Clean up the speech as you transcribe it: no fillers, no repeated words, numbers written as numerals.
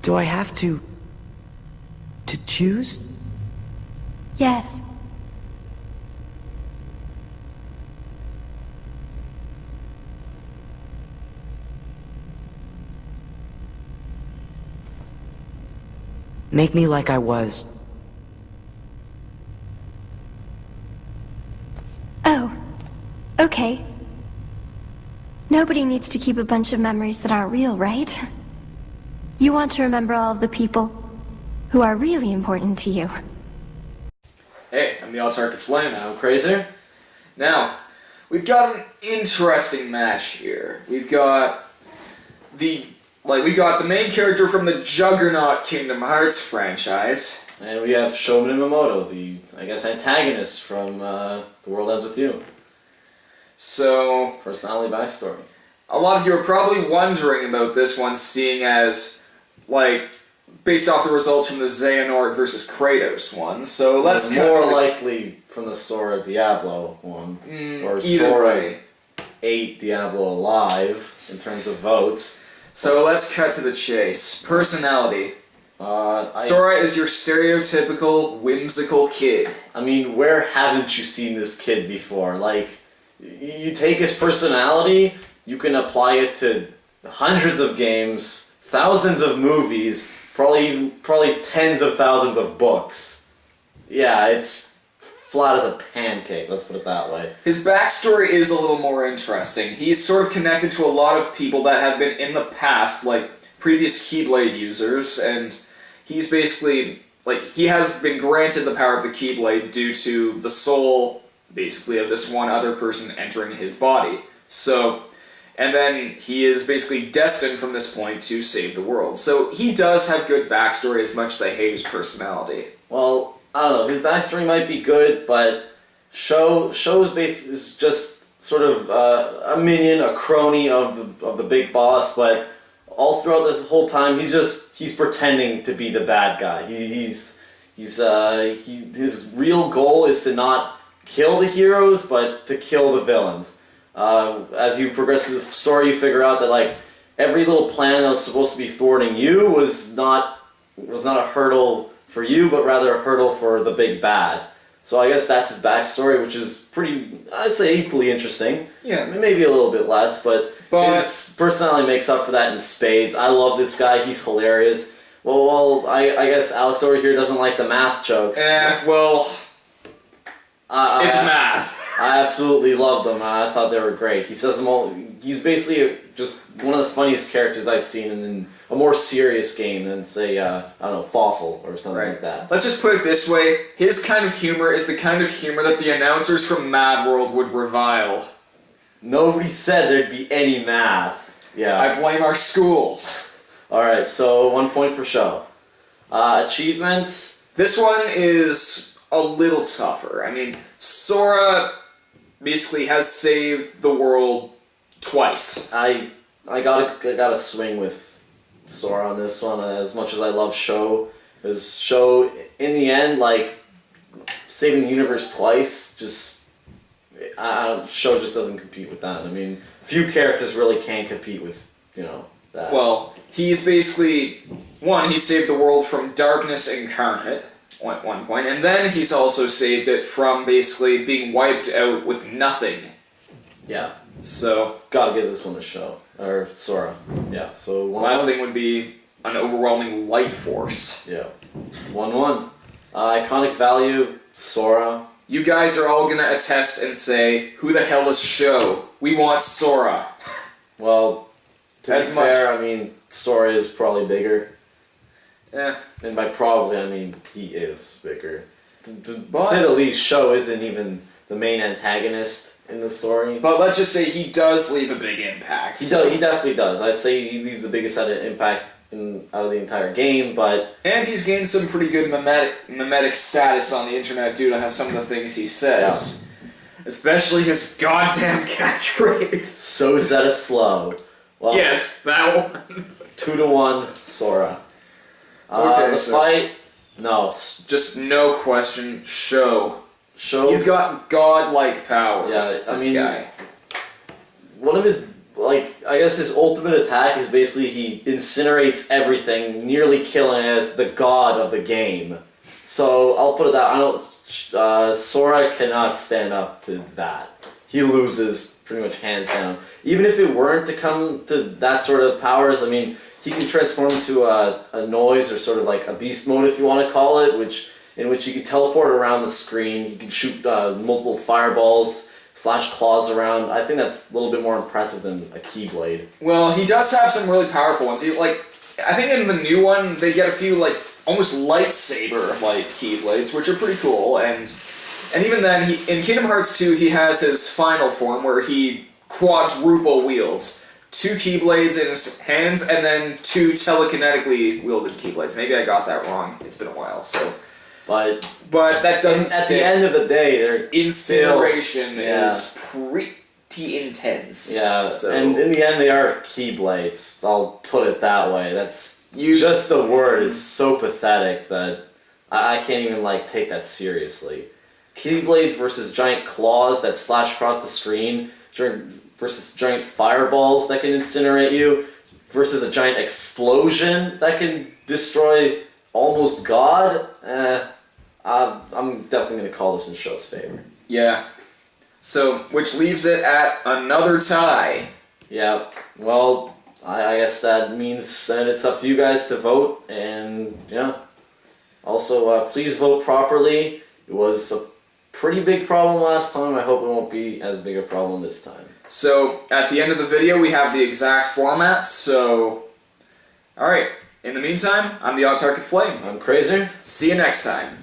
Do I have to choose? Yes. Make me like I was. Oh, okay. Nobody needs to keep a bunch of memories that aren't real, right? You want to remember all of the people who are really important to you. Hey, I'm the Autarch of Flame. I'm Crazer. Now, we've got an interesting match here. We've got the main character from the Juggernaut Kingdom Hearts franchise. And we have Minamimoto, the, I guess, antagonist from The World Ends With You. So, Personality backstory. a lot of you are probably wondering about this one, seeing as, based off the results from the Xehanort versus Kratos one. So let's cut to more likely from the Sora Diablo one, or either Sora way. ate Diablo alive in terms of votes. So let's cut to the chase. Personality. I Sora is your stereotypical whimsical kid. mean, where haven't you seen this kid before? Like, you take his personality, you can apply it to hundreds of games, thousands of movies, probably tens of thousands of books. Yeah, it's flat as a pancake, let's put it that way. His backstory is a little more interesting. He's sort of connected to a lot of people that have been in the past, like previous Keyblade users, and he's basically, he has been granted the power of the Keyblade due to the soul, basically, of this one other person entering his body. So, and then he is basically destined from this point to save the world. So he does have good backstory as much as I hate his personality. Well, I don't know, his backstory might be good, but Show's base is just sort of a minion, a crony of the big boss, but all throughout this whole time, he's pretending to be the bad guy. His real goal is to not kill the heroes, but to kill the villains. As you progress through the story, you figure out that every little plan that was supposed to be thwarting you was not a hurdle for you, but rather a hurdle for the big bad. So I guess that's his backstory, which is pretty, I'd say, equally interesting. Yeah. Maybe a little bit less, but his personality makes up for that in spades. I love this guy. He's hilarious. Well, I guess Alex over here doesn't like the math jokes. It's math. I absolutely love them. I thought they were great. He says them all. He's basically just one of the funniest characters I've seen in a more serious game than, say, I don't know, Fossil or something like that. Let's just put it this way. His kind of humor is the kind of humor that the announcers from Mad World would revile. Nobody said there'd be any math. Yeah. I blame our schools. Alright, so 1 point for Show. Achievements. This one is a little tougher. I mean, Sora basically has saved the world twice. I gotta swing with Sora on this one, as much as I love Show. Because Show, in the end, saving the universe twice, Show just doesn't compete with that. I mean, few characters really can compete with, that. Well, he's basically, he saved the world from darkness incarnate at one point, and then he's also saved it from basically being wiped out with nothing. Yeah. So, gotta give this one a Show. Or Sora. Yeah, so 1-1. Last thing would be an overwhelming light force. Yeah. 1-1. Iconic value, Sora. You guys are all gonna attest and say, who the hell is Sho? We want Sora. Well, to be fair, I mean, Sora is probably bigger. And by probably, I mean, he is bigger. To say the least, Sho isn't even the main antagonist in the story. But let's just say he does leave a big impact. He definitely does. I'd say he leaves the biggest impact out of the entire game, but... And he's gained some pretty good mimetic status on the internet due to some of the things he says. Yeah. Especially his goddamn catchphrase. So Zeta slow. Well, yes, that one. 2-1, Sora. Okay, the fight... No. Just no question, Sho. Sho. He's got godlike powers, yeah, this guy. One of his like, I guess his ultimate attack is basically he incinerates everything, nearly killing as the god of the game. So, I'll put it that, I don't, Sora cannot stand up to that. He loses pretty much hands down. Even if it weren't to come to that sort of powers, I mean, he can transform into a noise or sort of like a beast mode if you want to call it, in which he can teleport around the screen, he can shoot multiple fireballs, slash claws around. I think that's a little bit more impressive than a Keyblade. Well, he does have some really powerful ones. He's like, I think in the new one, they get a few, like, almost lightsaber-like Keyblades, which are pretty cool, and even then, in Kingdom Hearts 2, he has his final form, where he quadruple wields 2 Keyblades in his hands, and then 2 telekinetically wielded Keyblades. Maybe I got that wrong. It's been a while, so... But that doesn't at the end of the day, they're incineration still, is pretty intense. Yeah, so. and in the end, they are Keyblades. I'll put it that way. Just the word is so pathetic that I can't even like take that seriously. Keyblades versus giant claws that slash across the screen, versus giant fireballs that can incinerate you, versus a giant explosion that can destroy almost God. I'm definitely going to call this in Show's favor. Yeah. So, which leaves it at another tie. Yeah, well, I guess that means that it's up to you guys to vote, and yeah. Also, please vote properly. It was a pretty big problem last time. I hope it won't be as big a problem this time. So, at the end of the video, we have the exact format, so... Alright, in the meantime, I'm the Autarkic Flame. I'm Crazer. See you next time.